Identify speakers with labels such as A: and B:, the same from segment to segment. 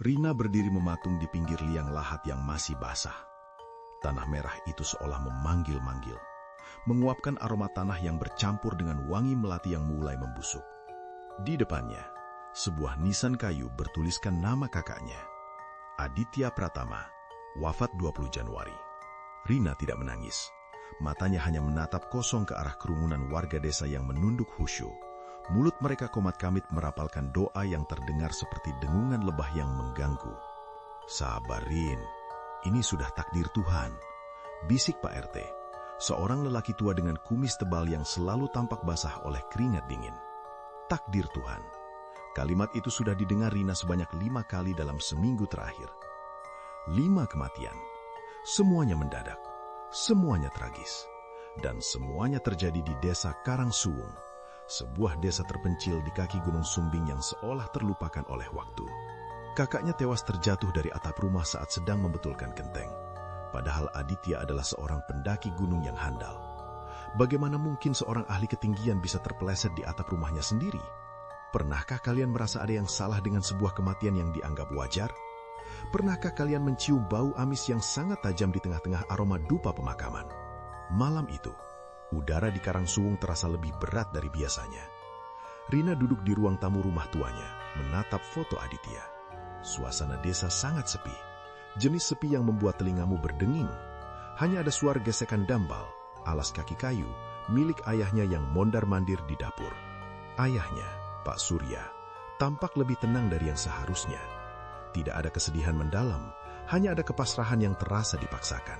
A: Rina berdiri mematung di pinggir liang lahat yang masih basah. Tanah merah itu seolah memanggil-manggil, menguapkan aroma tanah yang bercampur dengan wangi melati yang mulai membusuk. Di depannya, sebuah nisan kayu bertuliskan nama kakaknya, Aditya Pratama, wafat 20 Januari. Rina tidak menangis. Matanya hanya menatap kosong ke arah kerumunan warga desa yang menunduk khusyuk. Mulut mereka komat-kamit merapalkan doa yang terdengar seperti dengungan lebah yang mengganggu. Sabarin, ini sudah takdir Tuhan, bisik Pak RT, seorang lelaki tua dengan kumis tebal yang selalu tampak basah oleh keringat dingin. Takdir Tuhan. Kalimat itu sudah didengar Rina sebanyak 5 kali dalam seminggu terakhir. 5 kematian. Semuanya mendadak, semuanya tragis, dan semuanya terjadi di desa Karangsuwung, sebuah desa terpencil di kaki Gunung Sumbing yang seolah terlupakan oleh waktu. Kakaknya tewas terjatuh dari atap rumah saat sedang membetulkan genteng. Padahal Aditya adalah seorang pendaki gunung yang handal. Bagaimana mungkin seorang ahli ketinggian bisa terpeleset di atap rumahnya sendiri? Pernahkah kalian merasa ada yang salah dengan sebuah kematian yang dianggap wajar? Pernahkah kalian mencium bau amis yang sangat tajam di tengah-tengah aroma dupa pemakaman? Malam itu, udara di Karangsuwung terasa lebih berat dari biasanya. Rina duduk di ruang tamu rumah tuanya, menatap foto Aditya. Suasana desa sangat sepi, jenis sepi yang membuat telingamu berdenging. Hanya ada suara gesekan dambal, alas kaki kayu, milik ayahnya yang mondar-mandir di dapur. Ayahnya, Pak Surya, tampak lebih tenang dari yang seharusnya. Tidak ada kesedihan mendalam, hanya ada kepasrahan yang terasa dipaksakan.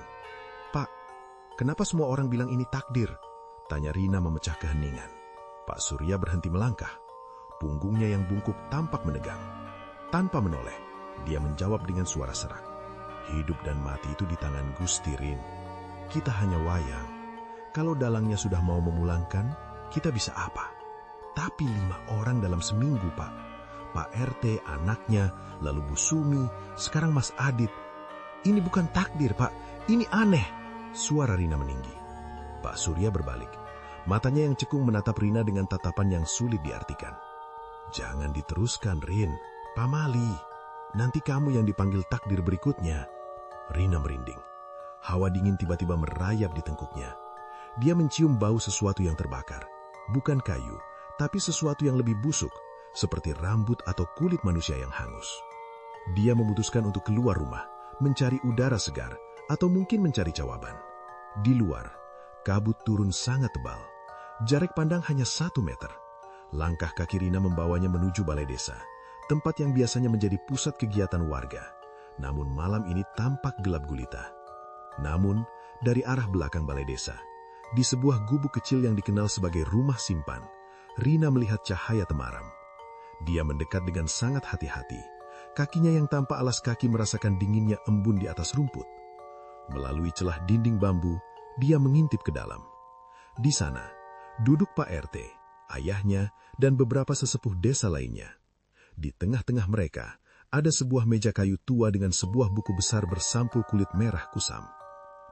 A: "Pak, kenapa semua orang bilang ini takdir?" tanya Rina memecah keheningan. Pak Surya berhenti melangkah. Punggungnya yang bungkuk tampak menegang. Tanpa menoleh, dia menjawab dengan suara serak. "Hidup dan mati itu di tangan Gusti, Rin. Kita hanya wayang. Kalau dalangnya sudah mau memulangkan, kita bisa apa? Tapi 5 orang dalam seminggu, Pak. Pak RT, anaknya, lalu Bu Sumi, sekarang Mas Adit. Ini bukan takdir, Pak. Ini aneh." Suara Rina meninggi. Pak Surya berbalik. Matanya yang cekung menatap Rina dengan tatapan yang sulit diartikan. "Jangan diteruskan, Rin. Pamali, nanti kamu yang dipanggil takdir berikutnya." Rina merinding. Hawa dingin tiba-tiba merayap di tengkuknya. Dia mencium bau sesuatu yang terbakar. Bukan kayu, tapi sesuatu yang lebih busuk, seperti rambut atau kulit manusia yang hangus. Dia memutuskan untuk keluar rumah, mencari udara segar, atau mungkin mencari jawaban. Di luar, kabut turun sangat tebal. Jarak pandang hanya 1 meter. Langkah kaki Rina membawanya menuju balai desa, tempat yang biasanya menjadi pusat kegiatan warga. Namun malam ini tampak gelap gulita. Namun, dari arah belakang balai desa, di sebuah gubuk kecil yang dikenal sebagai rumah simpan, Rina melihat cahaya temaram. Dia mendekat dengan sangat hati-hati. Kakinya yang tanpa alas kaki merasakan dinginnya embun di atas rumput. Melalui celah dinding bambu, dia mengintip ke dalam. Di sana, duduk Pak RT, ayahnya, dan beberapa sesepuh desa lainnya. Di tengah-tengah mereka, ada sebuah meja kayu tua dengan sebuah buku besar bersampul kulit merah kusam.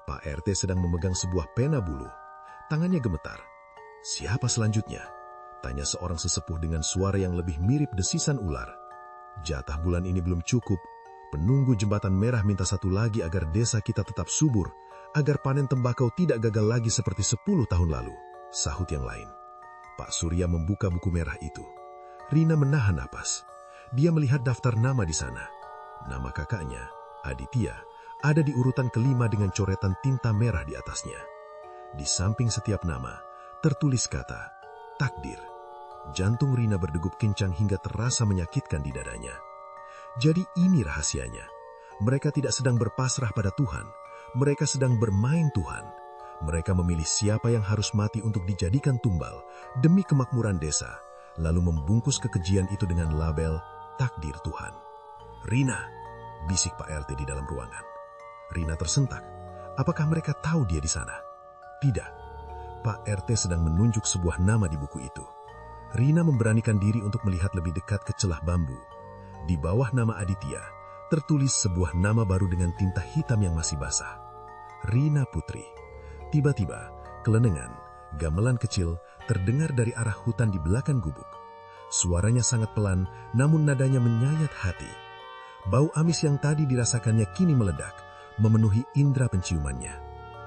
A: Pak RT sedang memegang sebuah pena bulu. Tangannya gemetar. "Siapa selanjutnya?" tanya seorang sesepuh dengan suara yang lebih mirip desisan ular. "Jatah bulan ini belum cukup. Penunggu jembatan merah minta 1 lagi agar desa kita tetap subur, agar panen tembakau tidak gagal lagi seperti 10 tahun lalu," sahut yang lain. Pak Surya membuka buku merah itu. Rina menahan napas. Dia melihat daftar nama di sana. Nama kakaknya, Aditya, ada di urutan kelima dengan coretan tinta merah di atasnya. Di samping setiap nama, tertulis kata, takdir. Jantung Rina berdegup kencang hingga terasa menyakitkan di dadanya. Jadi ini rahasianya. Mereka tidak sedang berpasrah pada Tuhan. Mereka sedang bermain Tuhan. Mereka memilih siapa yang harus mati untuk dijadikan tumbal demi kemakmuran desa, lalu membungkus kekejian itu dengan label takdir Tuhan. "Rina," bisik Pak RT di dalam ruangan. Rina tersentak. Apakah mereka tahu dia di sana? Tidak. Pak RT sedang menunjuk sebuah nama di buku itu. Rina memberanikan diri untuk melihat lebih dekat ke celah bambu. Di bawah nama Aditya, tertulis sebuah nama baru dengan tinta hitam yang masih basah. Rina Putri. Tiba-tiba, kelenengan, gamelan kecil terdengar dari arah hutan di belakang gubuk. Suaranya sangat pelan, namun nadanya menyayat hati.
B: Bau amis yang tadi dirasakannya kini meledak, memenuhi indera penciumannya.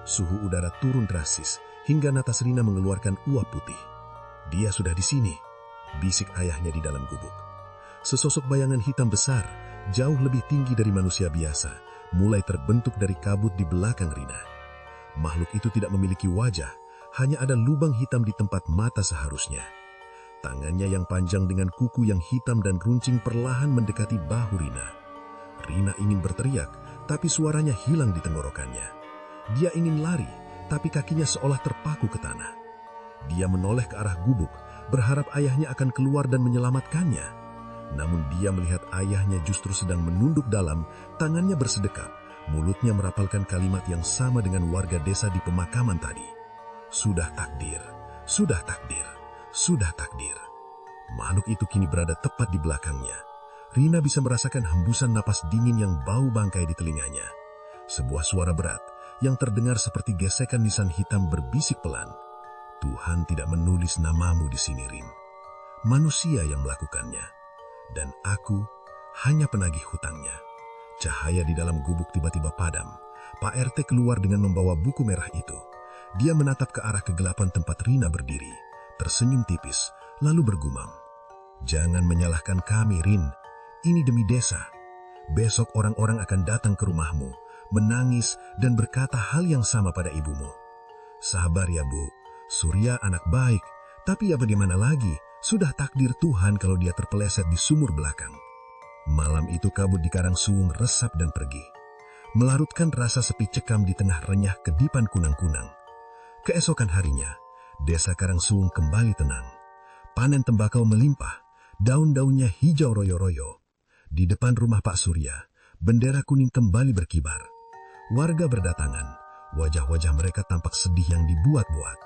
B: Suhu udara turun drastis, hingga natas Rina mengeluarkan uap putih. Dia sudah di sini, bisik ayahnya di dalam gubuk. Sesosok bayangan hitam besar, jauh lebih tinggi dari manusia biasa, mulai terbentuk dari kabut di belakang Rina. Makhluk itu tidak memiliki wajah, hanya ada lubang hitam di tempat mata seharusnya. Tangannya yang panjang dengan kuku yang hitam dan runcing perlahan mendekati bahu Rina. Rina ingin berteriak, tapi suaranya hilang di tenggorokannya. Dia ingin lari, tapi kakinya seolah terpaku ke tanah. Dia menoleh ke arah gubuk, berharap ayahnya akan keluar dan menyelamatkannya. Namun dia melihat ayahnya justru sedang menunduk dalam, tangannya bersedekap, mulutnya merapalkan kalimat yang sama dengan warga desa di pemakaman tadi. Sudah takdir, sudah takdir, sudah takdir. Makhluk itu kini berada tepat di belakangnya. Rina bisa merasakan hembusan napas dingin yang bau bangkai di telinganya. Sebuah suara berat yang terdengar seperti gesekan nisan hitam berbisik pelan. Tuhan tidak menulis namamu di sini, Rin. Manusia yang melakukannya. Dan aku hanya penagih hutangnya. Cahaya di dalam gubuk tiba-tiba padam. Pak RT keluar dengan membawa buku merah itu. Dia menatap ke arah kegelapan tempat Rina berdiri, tersenyum tipis, lalu bergumam. Jangan menyalahkan kami, Rin. Ini demi desa. Besok orang-orang akan datang ke rumahmu, menangis dan berkata hal yang sama pada ibumu. Sabar ya, Bu. Surya anak baik, tapi ya bagaimana lagi? Sudah takdir Tuhan kalau dia terpeleset di sumur belakang. Malam itu kabut di Karangsuwung resap dan pergi, melarutkan rasa sepi cekam di tengah renyah kedipan kunang-kunang. Keesokan harinya, desa Karangsuwung kembali tenang. Panen tembakau melimpah, daun-daunnya hijau royo-royo. Di depan rumah Pak Surya, bendera kuning kembali berkibar. Warga berdatangan, wajah-wajah mereka tampak sedih yang dibuat-buat.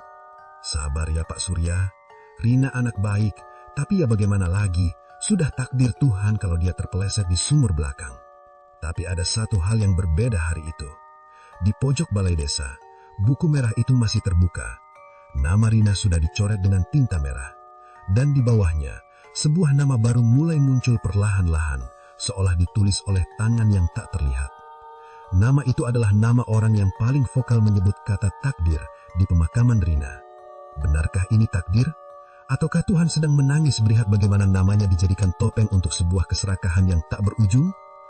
B: Sabar ya Pak Surya, Rina anak baik, tapi ya bagaimana lagi, sudah takdir Tuhan kalau dia terpeleset di sumur belakang. Tapi ada satu hal yang berbeda hari itu. Di pojok balai desa, buku merah itu masih terbuka. Nama Rina sudah dicoret dengan tinta merah. Dan di bawahnya, sebuah nama baru mulai muncul perlahan-lahan, seolah ditulis oleh tangan yang tak terlihat. Nama itu adalah nama orang yang paling vokal menyebut kata takdir di pemakaman Rina. Benarkah ini takdir? Ataukah Tuhan sedang menangis melihat bagaimana namanya dijadikan topeng untuk sebuah keserakahan yang tak berujung?